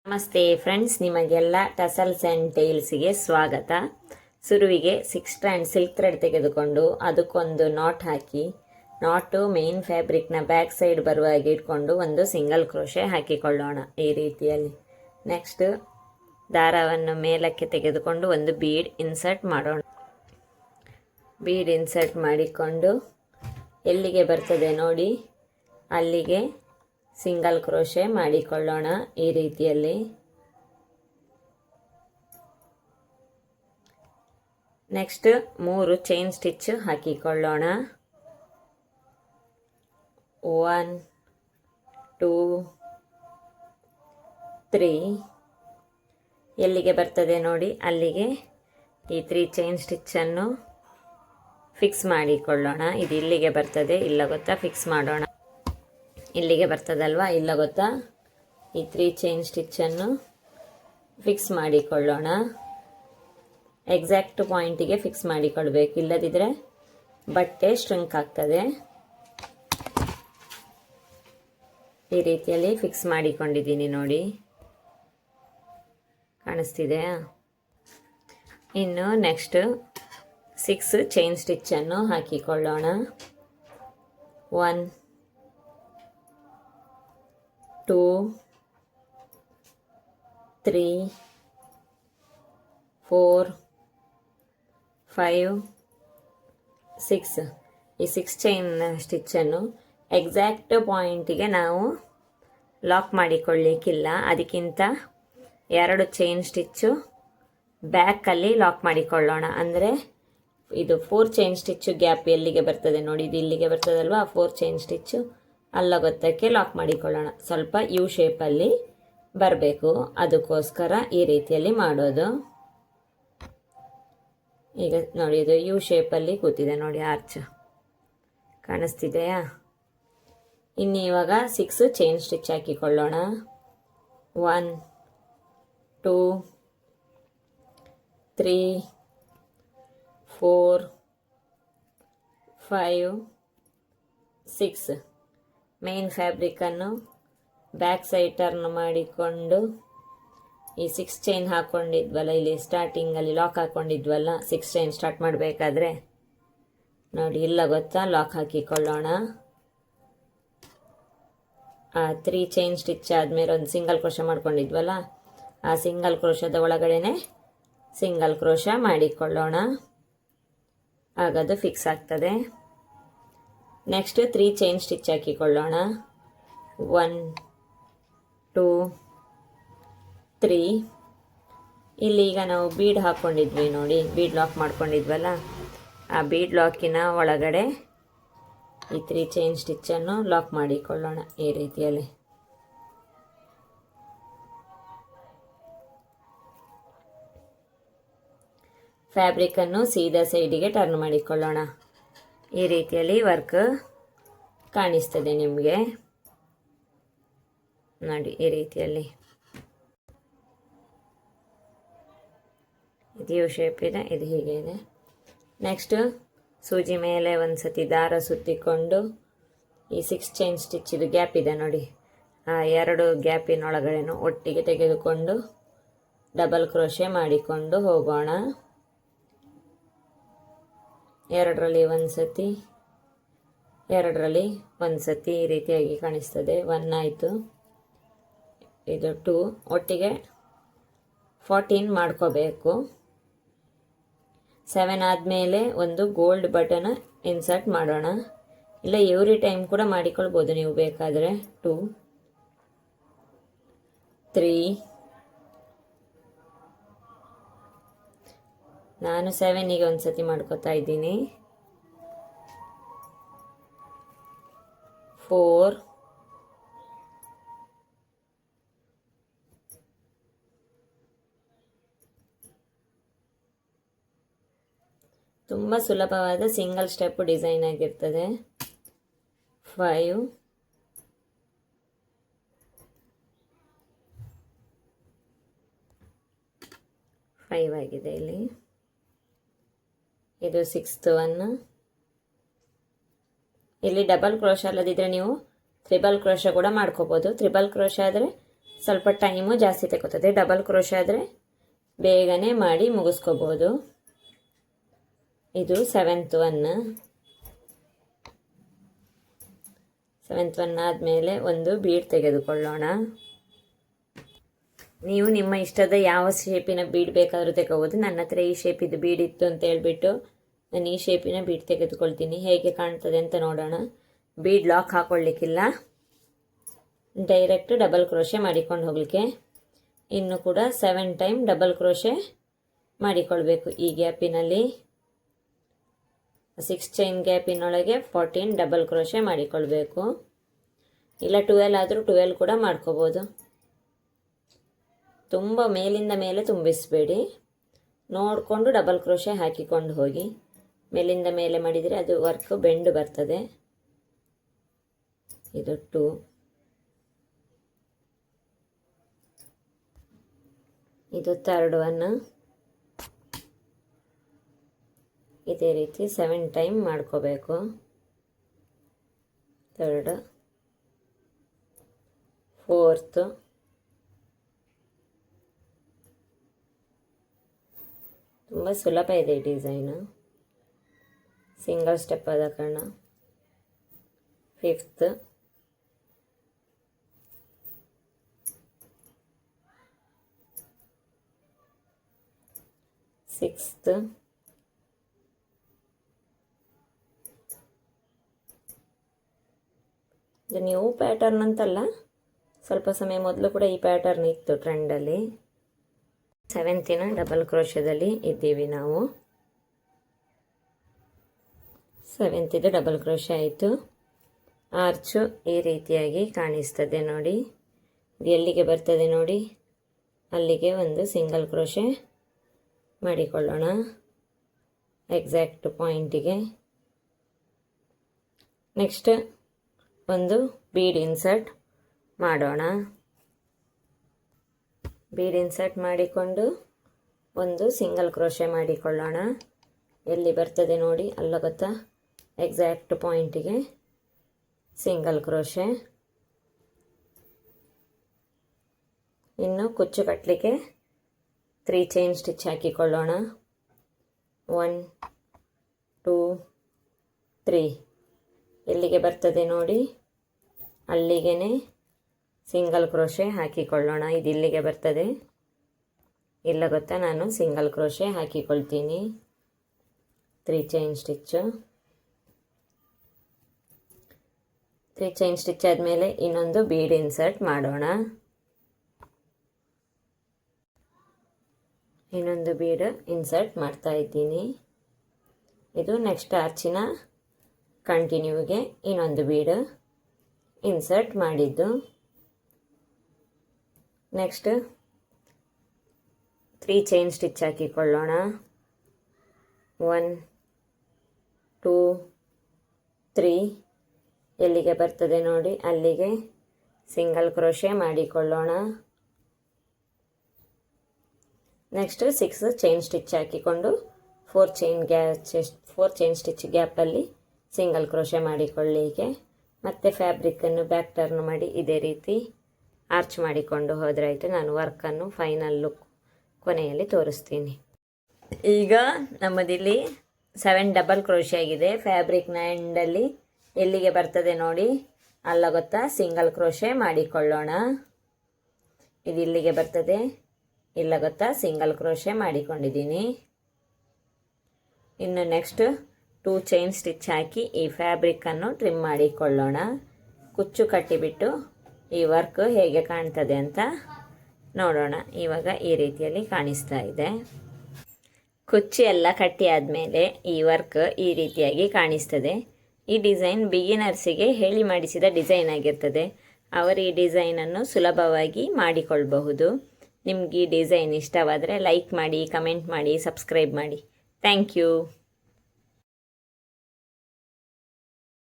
ನಮಸ್ತೆ ಫ್ರೆಂಡ್ಸ್, ನಿಮಗೆಲ್ಲ tassels and ಟೇಲ್ಸ್ಗೆ ಸ್ವಾಗತ. ಸುರುವಿಗೆ 6 ಸ್ಟ್ರಾಂಡ್ ಸಿಲ್ಕ್ ಥ್ರೆಡ್ ತೆಗೆದುಕೊಂಡು ಅದಕ್ಕೊಂದು ನಾಟ್ ಹಾಕಿ, ನಾಟು ಮೇನ್ ಫ್ಯಾಬ್ರಿಕ್ನ ಬ್ಯಾಕ್ ಸೈಡ್ ಬರುವ ಹಾಗೆ ಇಟ್ಕೊಂಡು ಒಂದು ಸಿಂಗಲ್ ಕ್ರೋಶೆ ಹಾಕಿಕೊಳ್ಳೋಣ ಈ ರೀತಿಯಲ್ಲಿ. ನೆಕ್ಸ್ಟ್ ದಾರವನ್ನು ಮೇಲಕ್ಕೆ ತೆಗೆದುಕೊಂಡು ಒಂದು ಬೀಡ್ ಇನ್ಸರ್ಟ್ ಮಾಡೋಣ. ಬೀಡ್ ಇನ್ಸರ್ಟ್ ಮಾಡಿಕೊಂಡು ಎಲ್ಲಿಗೆ ಬರ್ತದೆ ನೋಡಿ ಅಲ್ಲಿಗೆ ಸಿಂಗಲ್ ಕ್ರೋಶೆ ಮಾಡಿಕೊಳ್ಳೋಣ ಈ ರೀತಿಯಲ್ಲಿ. ನೆಕ್ಸ್ಟ್ 3 ಚೈನ್ ಸ್ಟಿಚ್ ಹಾಕಿಕೊಳ್ಳೋಣ. 1 2 3 ಎಲ್ಲಿಗೆ ಬರ್ತದೆ ನೋಡಿ ಅಲ್ಲಿಗೆ ಈ 3 ಚೈನ್ ಸ್ಟಿಚ್ಚನ್ನು ಫಿಕ್ಸ್ ಮಾಡಿಕೊಳ್ಳೋಣ. ಇದು ಇಲ್ಲಿಗೆ ಬರ್ತದೆ, ಇಲ್ಲ ಗೊತ್ತಾ, ಫಿಕ್ಸ್ ಮಾಡೋಣ. ಇಲ್ಲಿಗೆ ಬರ್ತದಲ್ವಾ, ಇಲ್ಲ ಗೊತ್ತಾ, ಈ 3 ಚೈನ್ ಸ್ಟಿಚ್ಚನ್ನು ಫಿಕ್ಸ್ ಮಾಡಿಕೊಳ್ಳೋಣ. ಎಕ್ಸಾಕ್ಟ್ ಪಾಯಿಂಟಿಗೆ ಫಿಕ್ಸ್ ಮಾಡಿಕೊಳ್ಬೇಕು, ಇಲ್ಲದಿದ್ದರೆ ಬಟ್ಟೆ ಸ್ಟ್ರಿಂಕ್ ಆಗ್ತದೆ. ಈ ರೀತಿಯಲ್ಲಿ ಫಿಕ್ಸ್ ಮಾಡಿಕೊಂಡಿದ್ದೀನಿ ನೋಡಿ, ಕಾಣಿಸ್ತಿದೆಯಾ? ಇನ್ನು ನೆಕ್ಸ್ಟ್ 6 ಚೈನ್ ಸ್ಟಿಚ್ಚನ್ನು ಹಾಕಿಕೊಳ್ಳೋಣ. 1 2 3 4 5 6 ಈ 6 ಚೈನ್ ಸ್ಟಿಚ್ಚನ್ನು ಎಕ್ಸಾಕ್ಟ್ ಪಾಯಿಂಟಿಗೆ ನಾವು ಲಾಕ್ ಮಾಡಿಕೊಳ್ಳಿಕ್ಕಿಲ್ಲ, ಅದಕ್ಕಿಂತ 2 ಚೈನ್ ಸ್ಟಿಚ್ಚು ಬ್ಯಾಕಲ್ಲಿ ಲಾಕ್ ಮಾಡಿಕೊಳ್ಳೋಣ. ಅಂದರೆ ಇದು 4 ಚೈನ್ ಸ್ಟಿಚ್ಚು ಗ್ಯಾಪ್ ಎಲ್ಲಿಗೆ ಬರ್ತದೆ ನೋಡಿ, ಇದು ಇಲ್ಲಿಗೆ ಬರ್ತದಲ್ವಾ, 4 ಚೈನ್ ಸ್ಟಿಚ್ಚು ಅಲ್ಲಗೊತ್ತಕ್ಕೆ ಲಾಕ್ ಮಾಡಿಕೊಳ್ಳೋಣ. ಸ್ವಲ್ಪ ಯು ಶೇಪಲ್ಲಿ ಬರಬೇಕು, ಅದಕ್ಕೋಸ್ಕರ ಈ ರೀತಿಯಲ್ಲಿ ಮಾಡೋದು. ಈಗ ನೋಡಿ, ಇದು ಯು ಶೇಪಲ್ಲಿ ಕೂತಿದೆ ನೋಡಿ, ಆರ್ಚ್ ಕಾಣಿಸ್ತಿದೆಯಾ? ಇನ್ನು ಇವಾಗ 6 ಚೈನ್ ಸ್ಟಿಚ್ ಹಾಕಿಕೊಳ್ಳೋಣ. 1 2 3 4 5 6 ಮೇನ್ ಫ್ಯಾಬ್ರಿಕನ್ನು ಬ್ಯಾಕ್ ಸೈಡ್ ಟರ್ನ್ ಮಾಡಿಕೊಂಡು ಈ 6 ಚೈನ್ ಹಾಕ್ಕೊಂಡಿದ್ವಲ್ಲ, ಇಲ್ಲಿ ಸ್ಟಾರ್ಟಿಂಗಲ್ಲಿ ಲಾಕ್ ಹಾಕ್ಕೊಂಡಿದ್ವಲ್ಲ, 6 ಚೈನ್ ಸ್ಟಾರ್ಟ್ ಮಾಡಬೇಕಾದ್ರೆ ನೋಡಿ, ಇಲ್ಲ ಗೊತ್ತಾ, ಲಾಕ್ ಹಾಕಿಕೊಳ್ಳೋಣ. 3 ಚೈನ್ ಸ್ಟಿಚ್ ಆದಮೇಲೆ ಒಂದು ಸಿಂಗಲ್ ಕ್ರೋಶ ಮಾಡ್ಕೊಂಡಿದ್ವಲ್ಲ, ಆ ಸಿಂಗಲ್ ಕ್ರೋಶದ ಒಳಗಡೆನೆ ಸಿಂಗಲ್ ಕ್ರೋಶ ಮಾಡಿಕೊಳ್ಳೋಣ, ಆಗದು ಫಿಕ್ಸ್ ಆಗ್ತದೆ. ನೆಕ್ಸ್ಟ್ 3 ಚೈನ್ ಸ್ಟಿಚ್ ಹಾಕಿಕೊಳ್ಳೋಣ. 1 2 3 ಇಲ್ಲಿ ಈಗ ನಾವು ಬೀಡ್ ಹಾಕ್ಕೊಂಡಿದ್ವಿ ನೋಡಿ, ಬೀಡ್ ಲಾಕ್ ಮಾಡ್ಕೊಂಡಿದ್ವಲ್ಲ, ಆ ಬೀಡ್ ಲಾಕಿನ ಒಳಗಡೆ ಈ 3 ಚೈನ್ ಸ್ಟಿಚ್ಚನ್ನು ಲಾಕ್ ಮಾಡಿಕೊಳ್ಳೋಣ ಈ ರೀತಿಯಲ್ಲಿ. ಫ್ಯಾಬ್ರಿಕನ್ನು ಸೀದಾ ಸೈಡಿಗೆ ಟರ್ನ್ ಮಾಡಿಕೊಳ್ಳೋಣ. ಈ ರೀತಿಯಲ್ಲಿ ವರ್ಕ್ ಕಾಣಿಸ್ತದೆ ನಿಮಗೆ ನೋಡಿ, ಈ ರೀತಿಯಲ್ಲಿ ಇದು ಯು ಶೇಪ್ ಇದೆ, ಇದು ಹೀಗೆ ಇದೆ. ನೆಕ್ಸ್ಟ್ ಸೂಜಿ ಮೇಲೆ ಒಂದು ಸತಿ ದಾರ ಸುತ್ತಿಕೊಂಡು ಈ 6 ಚೈನ್ ಸ್ಟಿಚ್ ಇದು ಗ್ಯಾಪ್ ಇದೆ ನೋಡಿ, ಆ 2 ಗ್ಯಾಪಿನೊಳಗಡೆನೂ ಒಟ್ಟಿಗೆ ತೆಗೆದುಕೊಂಡು ಡಬಲ್ ಕ್ರೋಶೆ ಮಾಡಿಕೊಂಡು ಹೋಗೋಣ. 2ರಲ್ಲಿ ಒಂದು ಸತಿ, 2ರಲ್ಲಿ ಒಂದು ಸತಿ, ಈ ರೀತಿಯಾಗಿ ಕಾಣಿಸ್ತದೆ. 1 ಆಯಿತು, ಇದು 2, ಒಟ್ಟಿಗೆ 14 ಮಾಡ್ಕೋಬೇಕು. 7 ಆದಮೇಲೆ ಒಂದು ಗೋಲ್ಡ್ ಬಟನ್ ಇನ್ಸರ್ಟ್ ಮಾಡೋಣ, ಇಲ್ಲ ಎವ್ರಿ ಟೈಮ್ ಕೂಡ ಮಾಡಿಕೊಳ್ಬೋದು ನೀವು ಬೇಕಾದರೆ. 2 3 ನಾನು 7ಗೆ ಒಂದು ಸತಿ ಮಾಡ್ಕೋತಾ ಇದ್ದೀನಿ. 4 ತುಂಬ ಸುಲಭವಾದ ಸಿಂಗಲ್ ಸ್ಟೆಪ್ ಡಿಸೈನ್ ಆಗಿರ್ತದೆ. 5 ಆಗಿದೆ ಇಲ್ಲಿ. ಇದು 6th ಒನ್. ಇಲ್ಲಿ ಡಬಲ್ ಕ್ರೋಶ ಅಲ್ಲದಿದ್ದರೆ ನೀವು ತ್ರಿಬಲ್ ಕ್ರೋಶ ಕೂಡ ಮಾಡ್ಕೋಬೋದು. ತ್ರಿಬಲ್ ಕ್ರೋಶ ಆದರೆ ಸ್ವಲ್ಪ ಟೈಮು ಜಾಸ್ತಿ ತಗೋತದೆ. ಡಬಲ್ ಕ್ರೋಶ ಆದರೆ ಬೇಗನೆ ಮಾಡಿ ಮುಗಿಸ್ಕೋಬೋದು. ಇದು ಸೆವೆಂತ್ ಒನ್ ಆದಮೇಲೆ ಒಂದು ಬೀಡ್ ತೆಗೆದುಕೊಳ್ಳೋಣ. ನೀವು ನಿಮ್ಮ ಇಷ್ಟದ ಯಾವ ಶೇಪಿನ ಬೀಡ್ ಬೇಕಾದರೂ ತೆಗೋಬೋದು. ನನ್ನ ಹತ್ರ ಈ ಶೇಪಿದು ಬೀಡ್ ಇತ್ತು ಅಂತ ಹೇಳ್ಬಿಟ್ಟು ನಾನು ಈ ಶೇಪಿನ ಬೀಡ್ ತೆಗೆದುಕೊಳ್ತೀನಿ. ಹೇಗೆ ಕಾಣ್ತದೆ ಅಂತ ನೋಡೋಣ. ಬೀಡ್ ಲಾಕ್ ಹಾಕ್ಕೊಳ್ಳಿಕ್ಕಿಲ್ಲ, ಡೈರೆಕ್ಟ್ ಡಬಲ್ ಕ್ರೋಶೆ ಮಾಡಿಕೊಂಡು ಹೋಗಲಿಕ್ಕೆ. ಇನ್ನು ಕೂಡ 7 ಟೈಮ್ ಡಬಲ್ ಕ್ರೋಶೆ ಮಾಡಿಕೊಳ್ಬೇಕು. ಈ ಗ್ಯಾಪಿನಲ್ಲಿ 6 ಚೈನ್ ಗ್ಯಾಪಿನೊಳಗೆ 14 ಡಬಲ್ ಕ್ರೋಶೆ ಮಾಡಿಕೊಳ್ಬೇಕು. ಇಲ್ಲ 12 ಆದರೂ 12 ಕೂಡ ಮಾಡ್ಕೋಬೋದು. ತುಂಬ ಮೇಲಿಂದ ಮೇಲೆ ತುಂಬಿಸಬೇಡಿ, ನೋಡಿಕೊಂಡು ಡಬಲ್ ಕ್ರೋಶೆ ಹಾಕಿಕೊಂಡು ಹೋಗಿ. ಮೇಲಿಂದ ಮೇಲೆ ಮಾಡಿದರೆ ಅದು ವರ್ಕ್ ಬೆಂಡು ಬರ್ತದೆ. ಇದು 2, ಇದು ಥರ್ಡ್ ಒನ್. ಇದೇ ರೀತಿ 7 ಟೈಮ್ ಮಾಡ್ಕೋಬೇಕು. ಥರ್ಡ್, ಫೋರ್ತ್, ತುಂಬ ಸುಲಭ ಇದೆ ಈ ಡಿಸೈನು, ಸಿಂಗಲ್ ಸ್ಟೆಪ್ ಆದ ಕಾರಣ. ಫಿಫ್ತ್, ಸಿಕ್ಸ್ತ್, ಇದು ನ್ಯೂ ಪ್ಯಾಟರ್ನ್ ಅಂತಲ್ಲ, ಸ್ವಲ್ಪ ಸಮಯ ಮೊದಲು ಕೂಡ ಈ ಪ್ಯಾಟರ್ನ್ ಇತ್ತು ಟ್ರೆಂಡಲ್ಲಿ. 7th ಡಬಲ್ ಕ್ರೋಶದಲ್ಲಿ ಇದ್ದೀವಿ ನಾವು. 7th ಡಬಲ್ ಕ್ರೋಶ ಆಯಿತು. ಆರ್ಚು ಈ ರೀತಿಯಾಗಿ ಕಾಣಿಸ್ತದೆ ನೋಡಿ. ಇದು ಎಲ್ಲಿಗೆ ಬರ್ತದೆ ನೋಡಿ, ಅಲ್ಲಿಗೆ ಒಂದು ಸಿಂಗಲ್ ಕ್ರೋಶೆ ಮಾಡಿಕೊಳ್ಳೋಣ ಎಕ್ಸಾಕ್ಟ್ ಪಾಯಿಂಟಿಗೆ. ನೆಕ್ಸ್ಟ್ ಒಂದು ಬೀಡ್ ಇನ್ಸರ್ಟ್ ಮಾಡೋಣ. ಬೀಡ್ ಇನ್ಸರ್ಟ್ ಮಾಡಿಕೊಂಡು ಒಂದು ಸಿಂಗಲ್ ಕ್ರೋಶೆ ಮಾಡಿಕೊಳ್ಳೋಣ. ಎಲ್ಲಿ ಬರ್ತದೆ ನೋಡಿ, ಅಲ್ಲ ಗೊತ್ತಾ, ಎಕ್ಸಾಕ್ಟ್ ಪಾಯಿಂಟಿಗೆ ಸಿಂಗಲ್ ಕ್ರೋಶೆ. ಇನ್ನು ಕುಚ್ಚು ಕಟ್ಟಲಿಕ್ಕೆ 3 ಚೈನ್ ಸ್ಟಿಚ್ ಹಾಕಿಕೊಳ್ಳೋಣ. 1 2 3 ಎಲ್ಲಿಗೆ ಬರ್ತದೆ ನೋಡಿ, ಅಲ್ಲಿಗೆ ಸಿಂಗಲ್ ಕ್ರೋಶೆ ಹಾಕಿಕೊಳ್ಳೋಣ. ಇದು ಇಲ್ಲಿಗೆ ಬರ್ತದೆ, ಇಲ್ಲ ಗೊತ್ತಾ, ನಾನು ಸಿಂಗಲ್ ಕ್ರೋಶೆ ಹಾಕಿಕೊಳ್ತೀನಿ. 3 ಚೈನ್ ಸ್ಟಿಚ್ಚು. 3 ಚೈನ್ ಸ್ಟಿಚ್ ಆದಮೇಲೆ ಇನ್ನೊಂದು ಬೀಡ್ ಇನ್ಸರ್ಟ್ ಮಾಡೋಣ. ಇನ್ನೊಂದು ಬೀಡ್ ಇನ್ಸರ್ಟ್ ಮಾಡ್ತಾ ಇದ್ದೀನಿ. ಇದು ನೆಕ್ಸ್ಟ್ ಆರ್ಚಿನ ಕಂಟಿನ್ಯೂಗೆ ಇನ್ನೊಂದು ಬೀಡ್ ಇನ್ಸರ್ಟ್ ಮಾಡಿದ್ದು. ನೆಕ್ಸ್ಟ್ 3 ಚೈನ್ ಸ್ಟಿಚ್ ಹಾಕಿಕೊಳ್ಳೋಣ. 1 2 3 ಎಲ್ಲಿಗೆ ಬರ್ತದೆ ನೋಡಿ, ಅಲ್ಲಿಗೆ ಸಿಂಗಲ್ ಕ್ರೋಶೆ ಮಾಡಿಕೊಳ್ಳೋಣ. ನೆಕ್ಸ್ಟ್ 6 ಚೈನ್ ಸ್ಟಿಚ್ ಹಾಕಿಕೊಂಡು 4 ಚೈನ್ ಸ್ಟಿಚ್ ಗ್ಯಾಪಲ್ಲಿ ಸಿಂಗಲ್ ಕ್ರೋಶೆ ಮಾಡಿಕೊಳ್ಳಿಕ್ಕೆ. ಮತ್ತು ಫ್ಯಾಬ್ರಿಕ್ಕನ್ನು ಬ್ಯಾಕ್ ಟರ್ನ್ ಮಾಡಿ ಇದೇ ರೀತಿ ಆರ್ಚ್ ಮಾಡಿಕೊಂಡು ಹೋದರೆ ಆಯಿತು. ನಾನು ವರ್ಕನ್ನು ಫೈನಲ್ ಲುಕ್ ಕೊನೆಯಲ್ಲಿ ತೋರಿಸ್ತೀನಿ. ಈಗ ನಮ್ಮದಿಲ್ಲಿ 7 ಡಬಲ್ ಕ್ರೋಶೆ ಆಗಿದೆ. ಫ್ಯಾಬ್ರಿಕ್ನ ಎಂಡಲ್ಲಿ ಎಲ್ಲಿಗೆ ಬರ್ತದೆ ನೋಡಿ, ಅಲ್ಲ ಗೊತ್ತಾ, ಸಿಂಗಲ್ ಕ್ರೋಶೆ ಮಾಡಿಕೊಳ್ಳೋಣ. ಇದು ಇಲ್ಲಿಗೆ ಬರ್ತದೆ, ಇಲ್ಲ ಗೊತ್ತಾ, ಸಿಂಗಲ್ ಕ್ರೋಶೆ ಮಾಡಿಕೊಂಡಿದ್ದೀನಿ. ಇನ್ನು ನೆಕ್ಸ್ಟ್ 2 ಚೈನ್ ಸ್ಟಿಚ್ ಹಾಕಿ ಈ ಫ್ಯಾಬ್ರಿಕ್ಕನ್ನು ಟ್ರಿಮ್ ಮಾಡಿಕೊಳ್ಳೋಣ. ಕುಚ್ಚು ಕಟ್ಟಿಬಿಟ್ಟು ಈ ವರ್ಕ್ ಹೇಗೆ ಕಾಣ್ತದೆ ಅಂತ ನೋಡೋಣ. ಇವಾಗ ಈ ರೀತಿಯಲ್ಲಿ ಕಾಣಿಸ್ತಾ ಇದೆ. ಕುಚ್ಚು ಎಲ್ಲ ಕಟ್ಟಿ ಆದಮೇಲೆ ಈ ವರ್ಕ್ ಈ ರೀತಿಯಾಗಿ ಕಾಣಿಸ್ತದೆ. ಈ ಡಿಸೈನ್ ಬಿಗಿನರ್ಸಿಗೆ ಹೇಳಿ ಮಾಡಿಸಿದ ಡಿಸೈನ್ ಆಗಿರ್ತದೆ. ಅವರು ಈ ಡಿಸೈನನ್ನು ಸುಲಭವಾಗಿ ಮಾಡಿಕೊಳ್ಳಬಹುದು. ನಿಮ್ಗೆ ಈ ಡಿಸೈನ್ ಇಷ್ಟವಾದರೆ ಲೈಕ್ ಮಾಡಿ, ಕಮೆಂಟ್ ಮಾಡಿ, ಸಬ್ಸ್ಕ್ರೈಬ್ ಮಾಡಿ. Thank you.